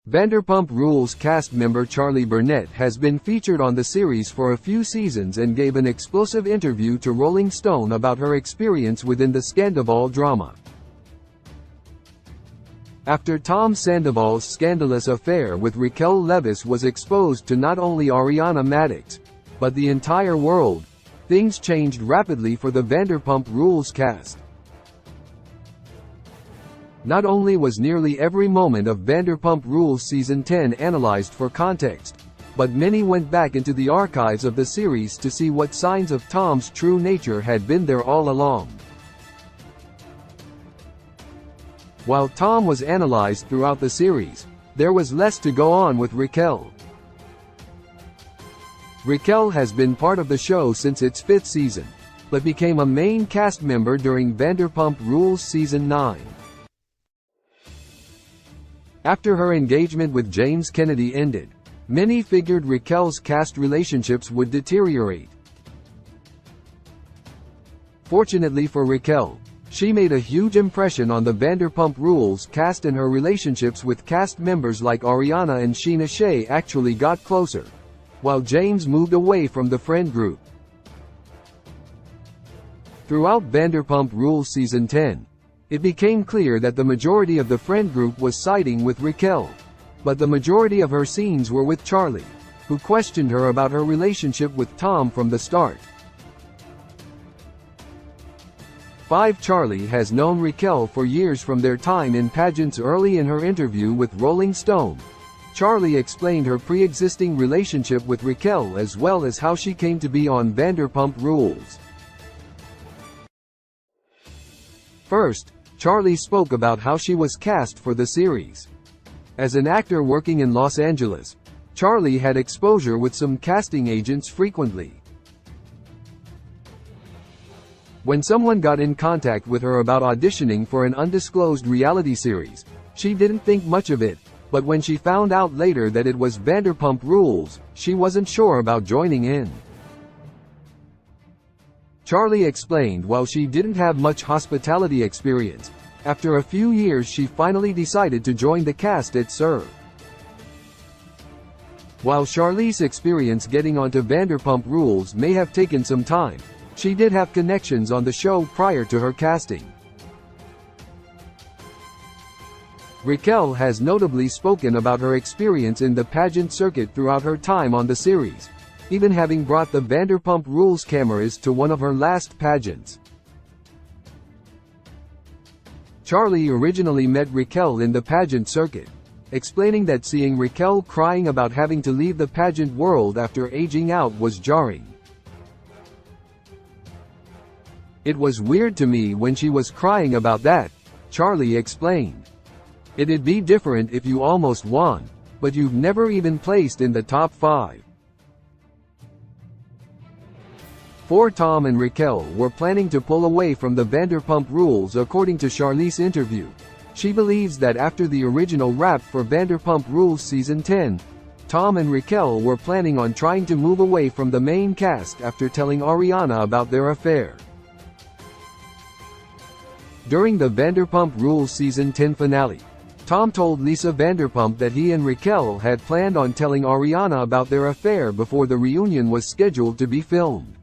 Vanderpump Rules cast member Charli Burnett has been featured on the series for a few seasons and gave an explosive interview to Rolling Stone about her experience within the Scandoval drama. After Tom Sandoval's scandalous affair with Raquel Leviss was exposed to not only Ariana Madix, but the entire world, things changed rapidly for the Vanderpump Rules cast. Not only was nearly every moment of Vanderpump Rules Season 10 analyzed for context, but many went back into the archives of the series to see what signs of Tom's true nature had been there all along. While Tom was analyzed throughout the series, there was less to go on with Raquel. Raquel has been part of the show since its 5th season, but became a main cast member during Vanderpump Rules Season 9. After her engagement with James Kennedy ended, many figured Raquel's cast relationships would deteriorate. Fortunately for Raquel, she made a huge impression on the Vanderpump Rules cast, and her relationships with cast members like Ariana and Sheena Shea actually got closer, while James moved away from the friend group. Throughout Vanderpump Rules Season 10, it became clear that the majority of the friend group was siding with Raquel, but the majority of her scenes were with Charli, who questioned her about her relationship with Tom from the start. Charli has known Raquel for years from their time in pageants. Early in her interview with Rolling Stone, Charli explained her pre-existing relationship with Raquel as well as how she came to be on Vanderpump Rules. First, Charli spoke about how she was cast for the series. As an actor working in Los Angeles, Charli had exposure with some casting agents frequently. When someone got in contact with her about auditioning for an undisclosed reality series, she didn't think much of it, but when she found out later that it was Vanderpump Rules, she wasn't sure about joining in. Charli explained while she didn't have much hospitality experience, after a few years she finally decided to join the cast at SUR. While Charli's experience getting onto Vanderpump Rules may have taken some time, she did have connections on the show prior to her casting. Raquel has notably spoken about her experience in the pageant circuit throughout her time on the series, even having brought the Vanderpump Rules cameras to one of her last pageants. Charli originally met Raquel in the pageant circuit, explaining that seeing Raquel crying about having to leave the pageant world after aging out was jarring. "It was weird to me when she was crying about that," Charli explained. "It'd be different if you almost won, but you've never even placed in the top 5. Tom and Raquel were planning to pull away from the Vanderpump Rules. According to Charli's interview, she believes that after the original wrap for Vanderpump Rules Season 10, Tom and Raquel were planning on trying to move away from the main cast after telling Ariana about their affair. During the Vanderpump Rules Season 10 finale, Tom told Lisa Vanderpump that he and Raquel had planned on telling Ariana about their affair before the reunion was scheduled to be filmed.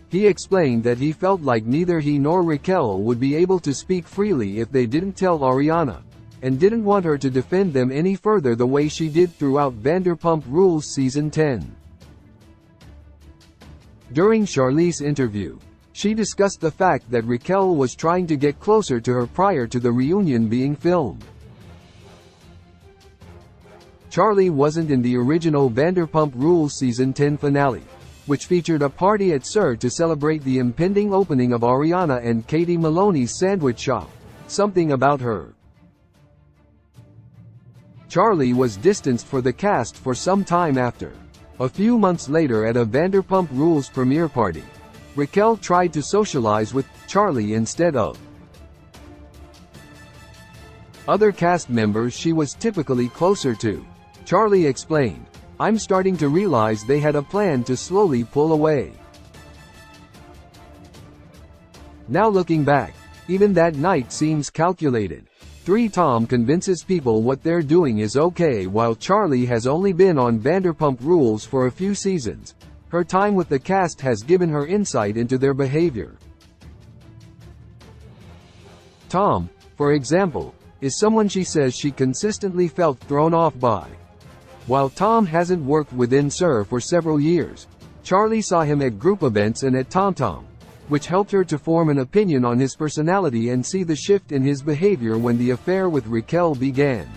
He explained that he felt like neither he nor Raquel would be able to speak freely if they didn't tell Ariana, and didn't want her to defend them any further the way she did throughout Vanderpump Rules Season 10. During Charli's interview, she discussed the fact that Raquel was trying to get closer to her prior to the reunion being filmed. Charli wasn't in the original Vanderpump Rules Season 10 finale, which featured a party at SUR to celebrate the impending opening of Ariana and Katie Maloney's sandwich shop, Something About Her. Charli was distanced for the cast for some time after. A few months later at a Vanderpump Rules premiere party, Raquel tried to socialize with Charli instead of other cast members she was typically closer to. Charli explained, "I'm starting to realize they had a plan to slowly pull away. Now looking back, even that night seems calculated. 3. Tom convinces people what they're doing is okay. While Charli has only been on Vanderpump Rules for a few seasons, her time with the cast has given her insight into their behavior. Tom, for example, is someone she says she consistently felt thrown off by. While Tom hasn't worked within SUR for several years, Charli saw him at group events and at TomTom, which helped her to form an opinion on his personality and see the shift in his behavior when the affair with Raquel began.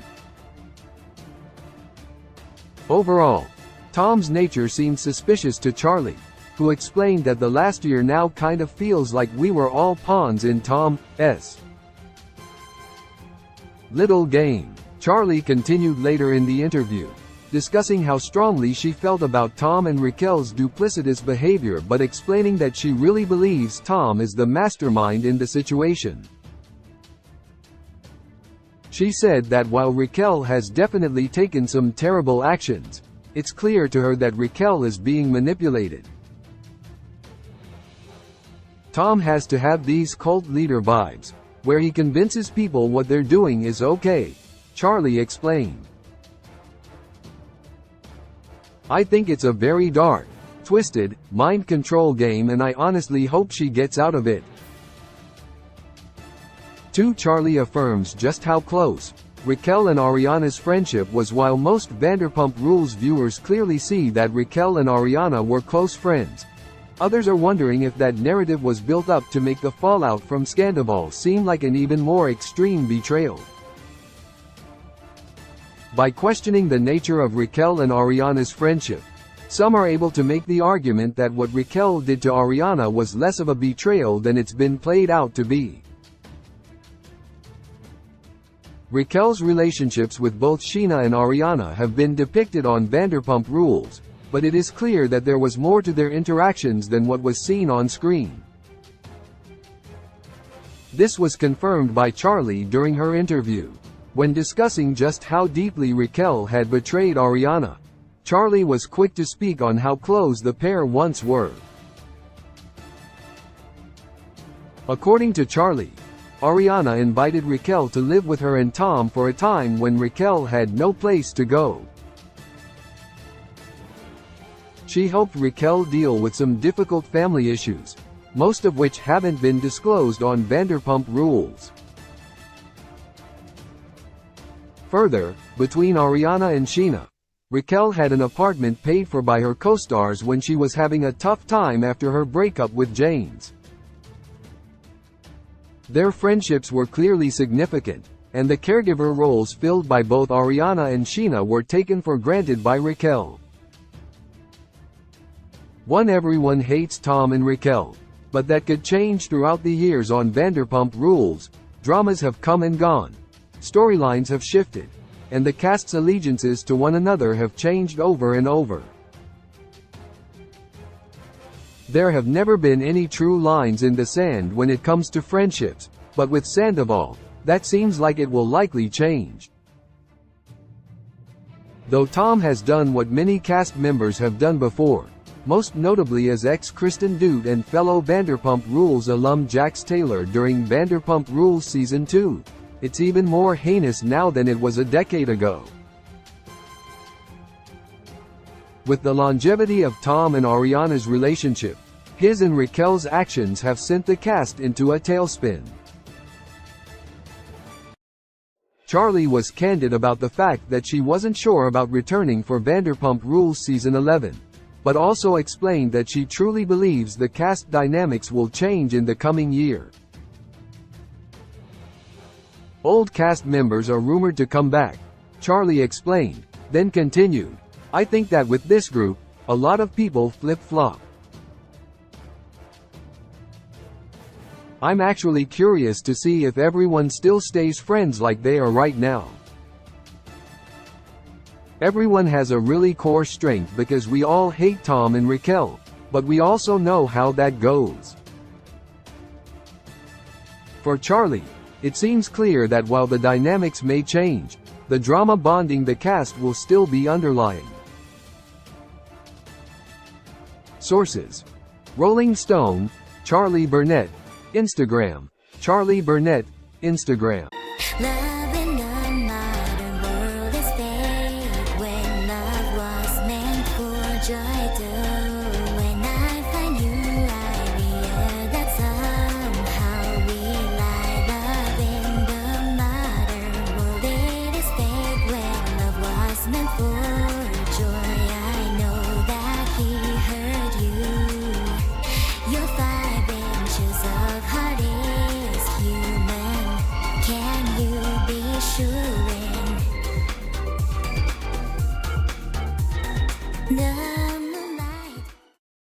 Overall, Tom's nature seemed suspicious to Charli, who explained that the last year now kind of feels like we were all pawns in Tom's little game. Charli continued later in the interview, discussing how strongly she felt about Tom and Raquel's duplicitous behavior, but explaining that she really believes Tom is the mastermind in the situation. She said that while Raquel has definitely taken some terrible actions, it's clear to her that Raquel is being manipulated. Tom has to have these cult leader vibes, where he convinces people what they're doing is okay, Charli explained. I think it's a very dark, twisted, mind control game, and I honestly hope she gets out of it. 2. Charli affirms just how close Raquel and Ariana's friendship was. While most Vanderpump Rules viewers clearly see that Raquel and Ariana were close friends, others are wondering if that narrative was built up to make the fallout from Scandoval seem like an even more extreme betrayal. By questioning the nature of Raquel and Ariana's friendship, some are able to make the argument that what Raquel did to Ariana was less of a betrayal than it's been played out to be. Raquel's relationships with both Scheana and Ariana have been depicted on Vanderpump Rules, but it is clear that there was more to their interactions than what was seen on screen. This was confirmed by Charli during her interview. When discussing just how deeply Raquel had betrayed Ariana, Charli was quick to speak on how close the pair once were. According to Charli, Ariana invited Raquel to live with her and Tom for a time when Raquel had no place to go. She helped Raquel deal with some difficult family issues, most of which haven't been disclosed on Vanderpump Rules. Further, between Ariana and Scheana, Raquel had an apartment paid for by her co-stars when she was having a tough time after her breakup with James. Their friendships were clearly significant, and the caregiver roles filled by both Ariana and Scheana were taken for granted by Raquel. 1. Everyone hates Tom and Raquel, but that could change throughout the years on Vanderpump Rules. Dramas have come and gone, storylines have shifted, and the cast's allegiances to one another have changed over and over. There have never been any true lines in the sand when it comes to friendships, but with Scandoval, that seems like it will likely change. Though Tom has done what many cast members have done before, most notably as ex-Kristen Dude and fellow Vanderpump Rules alum Jax Taylor during Vanderpump Rules Season 2, it's even more heinous now than it was a decade ago. With the longevity of Tom and Ariana's relationship, his and Raquel's actions have sent the cast into a tailspin. Charli was candid about the fact that she wasn't sure about returning for Vanderpump Rules Season 11, but also explained that she truly believes the cast dynamics will change in the coming year. Old cast members are rumored to come back, Charli explained, then continued, I think that with this group, a lot of people flip-flop. I'm actually curious to see if everyone still stays friends like they are right now. Everyone has a really core strength because we all hate Tom and Raquel, but we also know how that goes. For Charli, it seems clear that while the dynamics may change, the drama bonding the cast will still be underlying. Sources: Rolling Stone, Charli Burnett, Instagram, Charli Burnett, Instagram. เจอให้เธอ